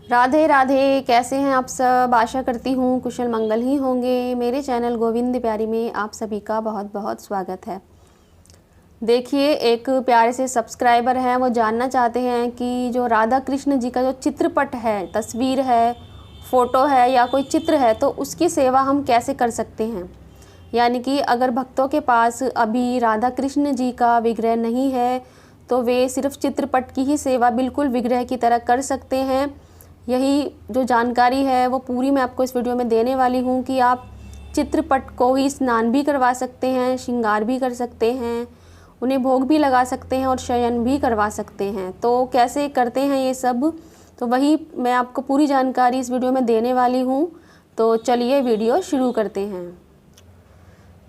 राधे राधे। कैसे हैं आप सब? आशा करती हूँ कुशल मंगल ही होंगे। मेरे चैनल गोविंद प्यारी में आप सभी का बहुत बहुत स्वागत है। देखिए, एक प्यारे से सब्सक्राइबर हैं, वो जानना चाहते हैं कि जो राधा कृष्ण जी का जो चित्रपट है, तस्वीर है, फ़ोटो है या कोई चित्र है, तो उसकी सेवा हम कैसे कर सकते हैं। यानी कि अगर भक्तों के पास अभी राधा कृष्ण जी का विग्रह नहीं है तो वे सिर्फ चित्रपट की ही सेवा बिल्कुल विग्रह की तरह कर सकते हैं। यही जो जानकारी है वो पूरी मैं आपको इस वीडियो में देने वाली हूँ कि आप चित्रपट को ही स्नान भी करवा सकते हैं, श्रृंगार भी कर सकते हैं, उन्हें भोग भी लगा सकते हैं और शयन भी करवा सकते हैं। तो कैसे करते हैं ये सब, तो वही मैं आपको पूरी जानकारी इस वीडियो में देने वाली हूँ। तो चलिए वीडियो शुरू करते हैं।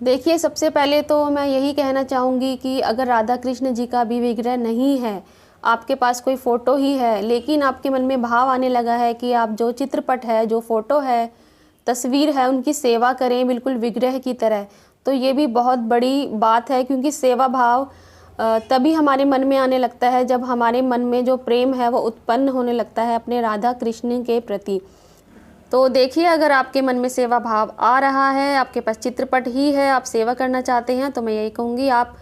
देखिए, सबसे पहले तो मैं यही कहना चाहूँगी कि अगर राधा कृष्ण जी का भी विग्रह नहीं है, आपके पास कोई फ़ोटो ही है, लेकिन आपके मन में भाव आने लगा है कि आप जो चित्रपट है, जो फ़ोटो है, तस्वीर है, उनकी सेवा करें बिल्कुल विग्रह की तरह, तो ये भी बहुत बड़ी बात है। क्योंकि सेवा भाव तभी हमारे मन में आने लगता है जब हमारे मन में जो प्रेम है वो उत्पन्न होने लगता है अपने राधा कृष्ण के प्रति। तो देखिए, अगर आपके मन में सेवा भाव आ रहा है, आपके पास चित्रपट ही है, आप सेवा करना चाहते हैं, तो मैं यही कहूँगी आप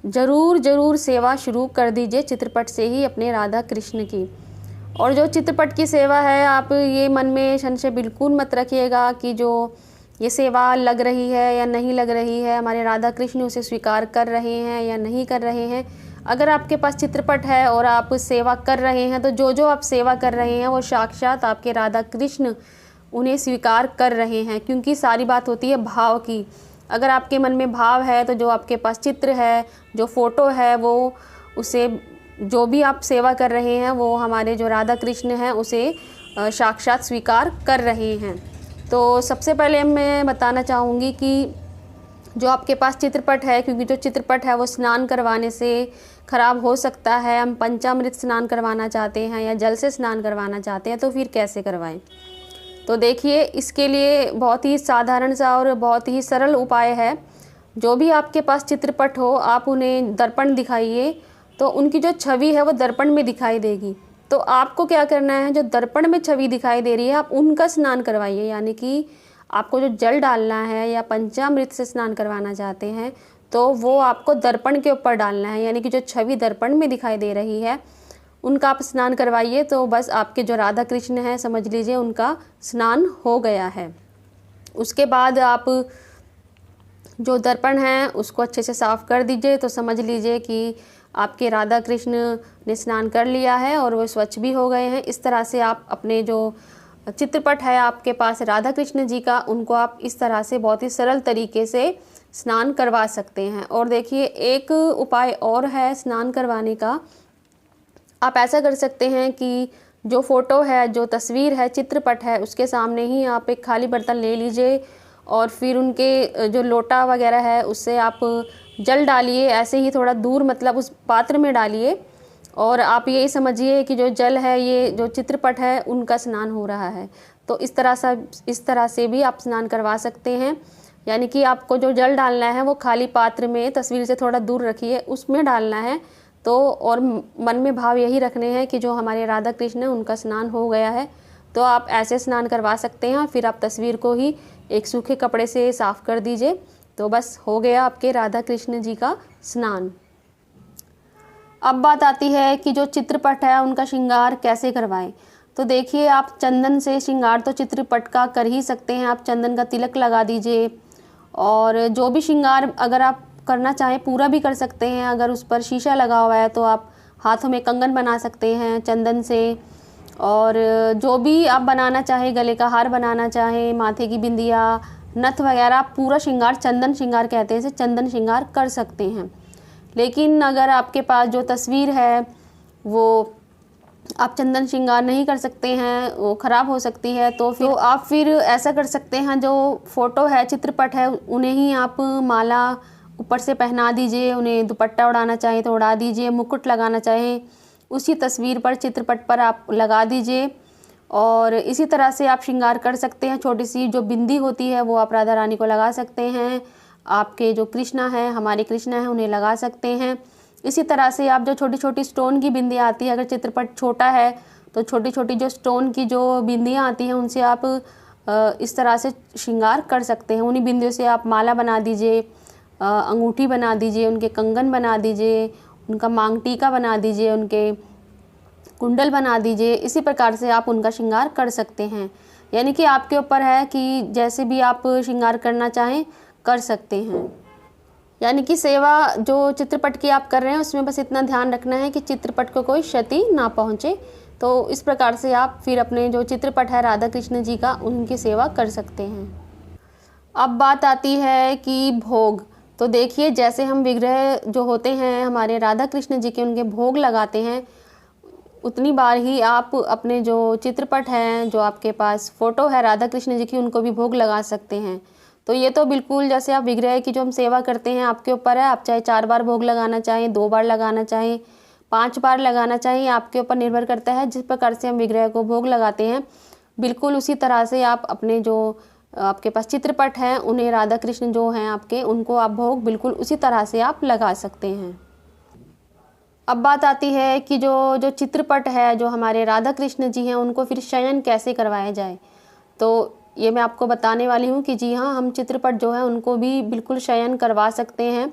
ज़रूर सेवा शुरू कर दीजिए चित्रपट से ही अपने राधा कृष्ण की। और जो चित्रपट की सेवा है, आप ये मन में संशय बिल्कुल मत रखिएगा कि जो ये सेवा लग रही है या नहीं लग रही है, हमारे राधा कृष्ण उसे स्वीकार कर रहे हैं या नहीं कर रहे हैं। अगर आपके पास चित्रपट है और आप सेवा कर रहे हैं, तो जो आप सेवा कर रहे हैं वो साक्षात आपके राधा कृष्ण उन्हें स्वीकार कर रहे हैं। क्योंकि सारी बात होती है भाव की। अगर आपके मन में भाव है तो जो आपके पास चित्र है, जो फ़ोटो है, वो उसे जो भी आप सेवा कर रहे हैं वो हमारे जो राधा कृष्ण हैं उसे साक्षात स्वीकार कर रहे हैं। तो सबसे पहले मैं बताना चाहूँगी कि जो आपके पास चित्रपट है, क्योंकि जो चित्रपट है वो स्नान करवाने से ख़राब हो सकता है। हम पंचामृत स्नान करवाना चाहते हैं या जल से स्नान करवाना चाहते हैं, तो फिर कैसे करवाएं। तो देखिए, इसके लिए बहुत ही साधारण सा और बहुत ही सरल उपाय है। जो भी आपके पास चित्रपट हो, आप उन्हें दर्पण दिखाइए, तो उनकी जो छवि है वो दर्पण में दिखाई देगी। तो आपको क्या करना है, जो दर्पण में छवि दिखाई दे रही है आप उनका स्नान करवाइए। यानी कि आपको जो जल डालना है या पंचामृत से स्नान करवाना चाहते हैं, तो वो आपको दर्पण के ऊपर डालना है। यानी कि जो छवि दर्पण में दिखाई दे रही है उनका आप स्नान करवाइए। तो बस आपके जो राधा कृष्ण हैं, समझ लीजिए उनका स्नान हो गया है। उसके बाद आप जो दर्पण है उसको अच्छे से साफ़ कर दीजिए। तो समझ लीजिए कि आपके राधा कृष्ण ने स्नान कर लिया है और वो स्वच्छ भी हो गए हैं। इस तरह से आप अपने जो चित्रपट है आपके पास राधा कृष्ण जी का, उनको आप इस तरह से बहुत ही सरल तरीके से स्नान करवा सकते हैं। और देखिए, एक उपाय और है स्नान करवाने का। आप ऐसा कर सकते हैं कि जो फ़ोटो है, जो तस्वीर है, चित्रपट है, उसके सामने ही आप एक खाली बर्तन ले लीजिए और फिर उनके जो लोटा वगैरह है उससे आप जल डालिए। ऐसे ही थोड़ा दूर, मतलब उस पात्र में डालिए और आप यही समझिए कि जो जल है, ये जो चित्रपट है, उनका स्नान हो रहा है। तो इस तरह से भी आप स्नान करवा सकते हैं। यानी कि आपको जो जल डालना है वो खाली पात्र में, तस्वीर से थोड़ा दूर रखिए, उसमें डालना है। तो और मन में भाव यही रखने हैं कि जो हमारे राधा कृष्ण है उनका स्नान हो गया है। तो आप ऐसे स्नान करवा सकते हैं। फिर आप तस्वीर को ही एक सूखे कपड़े से साफ़ कर दीजिए। तो बस हो गया आपके राधा कृष्ण जी का स्नान। अब बात आती है कि जो चित्रपट है उनका श्रृंगार कैसे करवाएं। तो देखिए, आप चंदन से श्रृंगार तो चित्रपट का कर ही सकते हैं। आप चंदन का तिलक लगा दीजिए और जो भी श्रृंगार अगर आप करना चाहें पूरा भी कर सकते हैं। अगर उस पर शीशा लगा हुआ है तो आप हाथों में कंगन बना सकते हैं चंदन से। और जो भी आप बनाना चाहें, गले का हार बनाना चाहें, माथे की बिंदिया, नथ वगैरह, आप पूरा श्रृंगार, चंदन श्रृंगार कहते हैं इसे, चंदन श्रृंगार कर सकते हैं। लेकिन अगर आपके पास जो तस्वीर है वो आप चंदन श्रृंगार नहीं कर सकते हैं, वो ख़राब हो सकती है, तो फिर ऐसा कर सकते हैं, जो फ़ोटो है, चित्रपट है, उन्हें ही आप माला ऊपर से पहना दीजिए। उन्हें दुपट्टा उड़ाना चाहें तो उड़ा दीजिए, मुकुट लगाना चाहें उसी तस्वीर पर, चित्रपट पर आप लगा दीजिए। और इसी तरह से आप श्रृंगार कर सकते हैं। छोटी सी जो बिंदी होती है वो आप राधा रानी को लगा सकते हैं। आपके जो कृष्णा है, हमारे कृष्णा है, उन्हें लगा सकते हैं। इसी तरह से आप जो छोटी छोटी स्टोन की बिंदियाँ आती है, अगर चित्रपट छोटा है तो छोटी छोटी जो स्टोन की जो बिंदियाँ आती हैं उनसे आप इस तरह से श्रृंगार कर सकते हैं। उन्हीं बिंदियों से आप माला बना दीजिए, अंगूठी बना दीजिए, उनके कंगन बना दीजिए, उनका मांग टीका बना दीजिए, उनके कुंडल बना दीजिए। इसी प्रकार से आप उनका श्रृंगार कर सकते हैं। यानी कि आपके ऊपर है कि जैसे भी आप श्रृंगार करना चाहें कर सकते हैं। यानी कि सेवा जो चित्रपट की आप कर रहे हैं उसमें बस इतना ध्यान रखना है कि चित्रपट को कोई क्षति ना पहुँचे। तो इस प्रकार से आप फिर अपने जो चित्रपट है राधा कृष्ण जी का, उनकी सेवा कर सकते हैं। अब बात आती है कि भोग। तो देखिए, जैसे हम विग्रह जो होते हैं हमारे राधा कृष्ण जी के, उनके भोग लगाते हैं, उतनी बार ही आप अपने जो चित्रपट हैं, जो आपके पास फ़ोटो है राधा कृष्ण जी की, उनको भी भोग लगा सकते हैं। तो ये तो बिल्कुल जैसे आप विग्रह की जो हम सेवा करते हैं आपके ऊपर है। आप चाहे 4 बार भोग लगाना चाहें, 2 बार लगाना चाहें, 5 बार लगाना चाहें, आपके ऊपर निर्भर करता है। जिस प्रकार से हम विग्रह को भोग लगाते हैं बिल्कुल उसी तरह से आप अपने जो आपके पास चित्रपट हैं उन्हें, राधा कृष्ण जो हैं आपके, उनको आप भोग बिल्कुल उसी तरह से आप लगा सकते हैं। अब बात आती है कि जो चित्रपट है, जो हमारे राधा कृष्ण जी हैं, उनको फिर शयन कैसे करवाया जाए। तो ये मैं आपको बताने वाली हूँ कि जी हाँ, हम चित्रपट जो है उनको भी बिल्कुल शयन करवा सकते हैं।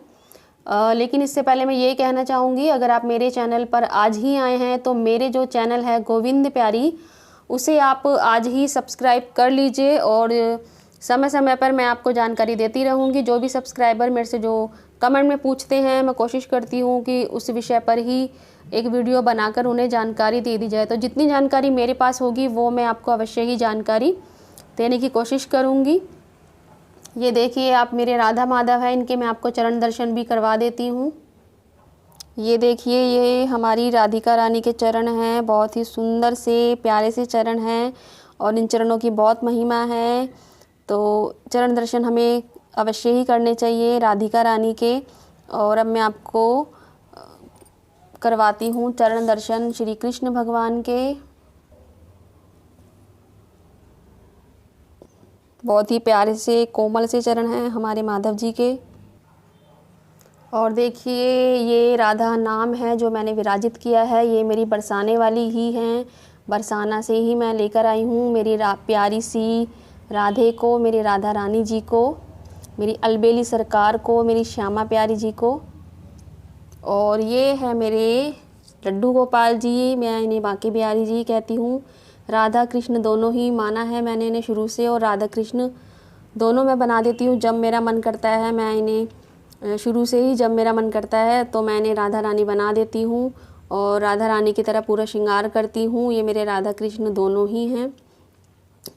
लेकिन इससे पहले मैं ये कहना चाहूँगी, अगर आप मेरे चैनल पर आज ही आए हैं तो मेरे जो चैनल है गोविंद प्यारी, उसे आप आज ही सब्सक्राइब कर लीजिए। और समय समय पर मैं आपको जानकारी देती रहूँगी। जो भी सब्सक्राइबर मेरे से जो कमेंट में पूछते हैं, मैं कोशिश करती हूँ कि उस विषय पर ही एक वीडियो बनाकर उन्हें जानकारी दे दी जाए। तो जितनी जानकारी मेरे पास होगी वो मैं आपको अवश्य ही जानकारी देने की कोशिश करूँगी। ये देखिए, आप मेरे राधा माधव है, इनके मैं आपको चरण दर्शन भी करवा देती हूँ। ये देखिए, ये हमारी राधिका रानी के चरण हैं, बहुत ही सुंदर से प्यारे से चरण हैं और इन चरणों की बहुत महिमा है। तो चरण दर्शन हमें अवश्य ही करने चाहिए राधिका रानी के। और अब मैं आपको करवाती हूँ चरण दर्शन श्री कृष्ण भगवान के। बहुत ही प्यारे से कोमल से चरण हैं हमारे माधव जी के। और देखिए, ये राधा नाम है जो मैंने विराजित किया है, ये मेरी बरसाने वाली ही हैं। बरसाना से ही मैं लेकर आई हूँ मेरी प्यारी सी राधे को, मेरी राधा रानी जी को, मेरी अलबेली सरकार को, मेरी श्यामा प्यारी जी को। और ये है मेरे लड्डू गोपाल जी, मैं इन्हें बांके बिहारी जी कहती हूँ। राधा कृष्ण दोनों ही माना है मैंने इन्हें शुरू से, और राधा कृष्ण दोनों मैं बना देती हूँ। जब मेरा मन करता है, मैं इन्हें शुरू से ही जब मेरा मन करता है तो मैं इन्हें राधा रानी बना देती हूँ और राधा रानी की तरह पूरा श्रृंगार करती हूँ। ये मेरे राधा कृष्ण दोनों ही हैं।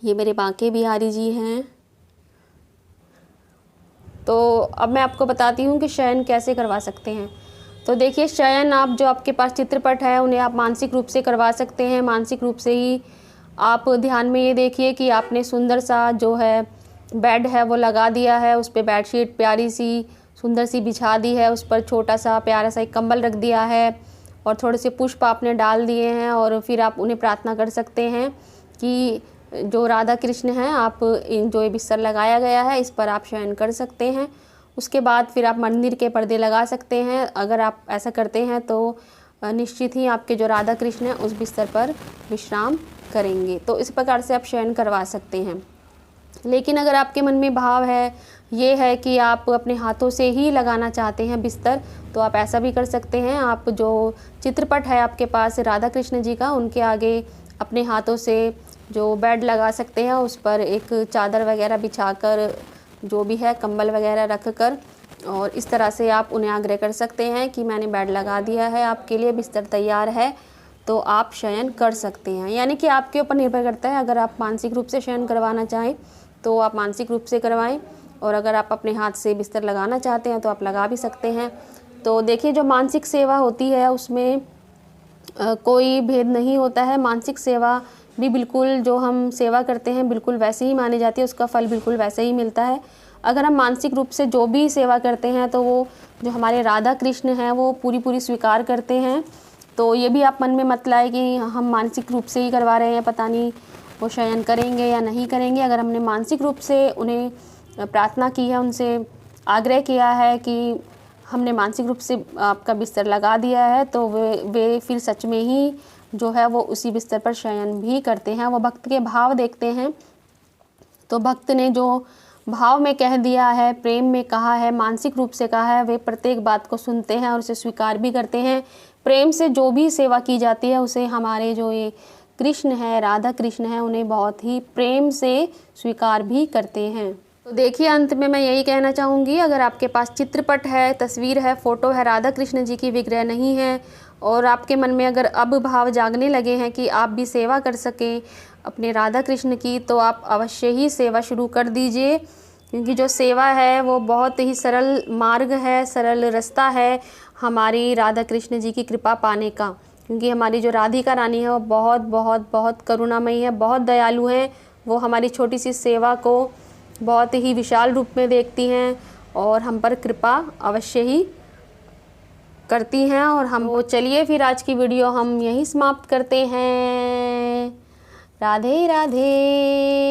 ये मेरे बांके बिहारी जी हैं। तो अब मैं आपको बताती हूँ कि शयन कैसे करवा सकते हैं। तो देखिए, शयन आप जो आपके पास चित्रपट है उन्हें आप मानसिक रूप से करवा सकते हैं। मानसिक रूप से ही आप ध्यान में ये देखिए कि आपने सुंदर सा जो है बेड है वो लगा दिया है, उस पर बेडशीट प्यारी सी सुंदर सी बिछा दी है, उस पर छोटा सा प्यारा सा एक कंबल रख दिया है और थोड़े से पुष्प आपने डाल दिए हैं। और फिर आप उन्हें प्रार्थना कर सकते हैं कि जो राधा कृष्ण हैं, आप जो ये बिस्तर लगाया गया है इस पर आप शयन कर सकते हैं। उसके बाद फिर आप मंदिर के पर्दे लगा सकते हैं। अगर आप ऐसा करते हैं तो निश्चित ही आपके जो राधा कृष्ण हैं उस बिस्तर पर विश्राम करेंगे। तो इस प्रकार से आप शयन करवा सकते हैं। लेकिन अगर आपके मन में भाव है ये है कि आप अपने हाथों से ही लगाना चाहते हैं बिस्तर, तो आप ऐसा भी कर सकते हैं। आप जो चित्रपट है आपके पास राधा कृष्ण जी का, उनके आगे अपने हाथों से जो बेड लगा सकते हैं, उस पर एक चादर वगैरह बिछाकर, जो भी है कंबल वगैरह रख कर, और इस तरह से आप उन्हें आग्रह कर सकते हैं कि मैंने बेड लगा दिया है, आपके लिए बिस्तर तैयार है, तो आप शयन कर सकते हैं। यानी कि आपके ऊपर निर्भर करता है। अगर आप मानसिक रूप से शयन करवाना चाहें तो आप मानसिक रूप से करवाएं, और अगर आप अपने हाथ से बिस्तर लगाना चाहते हैं तो आप लगा भी सकते हैं। तो देखिए, जो मानसिक सेवा होती है उसमें कोई भेद नहीं होता है। मानसिक सेवा भी बिल्कुल जो हम सेवा करते हैं बिल्कुल वैसे ही मानी जाती है, उसका फल बिल्कुल वैसे ही मिलता है। अगर हम मानसिक रूप से जो भी सेवा करते हैं तो वो जो हमारे राधा कृष्ण हैं वो पूरी स्वीकार करते हैं। तो ये भी आप मन में मत लाए कि हम मानसिक रूप से ही करवा रहे हैं, पता नहीं वो शयन करेंगे या नहीं करेंगे। अगर हमने मानसिक रूप से उन्हें प्रार्थना की है, उनसे आग्रह किया है कि हमने मानसिक रूप से आपका बिस्तर लगा दिया है, तो वे फिर सच में ही जो है वो उसी बिस्तर पर शयन भी करते हैं। वो भक्त के भाव देखते हैं, तो भक्त ने जो भाव में कह दिया है, प्रेम में कहा है, मानसिक रूप से कहा है, वे प्रत्येक बात को सुनते हैं और उसे स्वीकार भी करते हैं। प्रेम से जो भी सेवा की जाती है उसे हमारे जो ये कृष्ण है, राधा कृष्ण है, उन्हें बहुत ही प्रेम से स्वीकार भी करते हैं। तो देखिए, अंत में मैं यही कहना चाहूँगी, अगर आपके पास चित्रपट है, तस्वीर है, फ़ोटो है, राधा कृष्ण जी की विग्रह नहीं है और आपके मन में अगर अब भाव जागने लगे हैं कि आप भी सेवा कर सकें अपने राधा कृष्ण की, तो आप अवश्य ही सेवा शुरू कर दीजिए, क्योंकि जो सेवा है वो बहुत ही सरल मार्ग है, सरल रास्ता है हमारी राधा कृष्ण जी की कृपा पाने का। क्योंकि हमारी जो राधिका रानी है वो बहुत बहुत बहुत करुणामयी है, बहुत दयालु हैं। वो हमारी छोटी सी सेवा को बहुत ही विशाल रूप में देखती हैं और हम पर कृपा अवश्य ही करती हैं। और हम वो चलिए फिर आज की वीडियो हम यहीं समाप्त करते हैं। राधे राधे।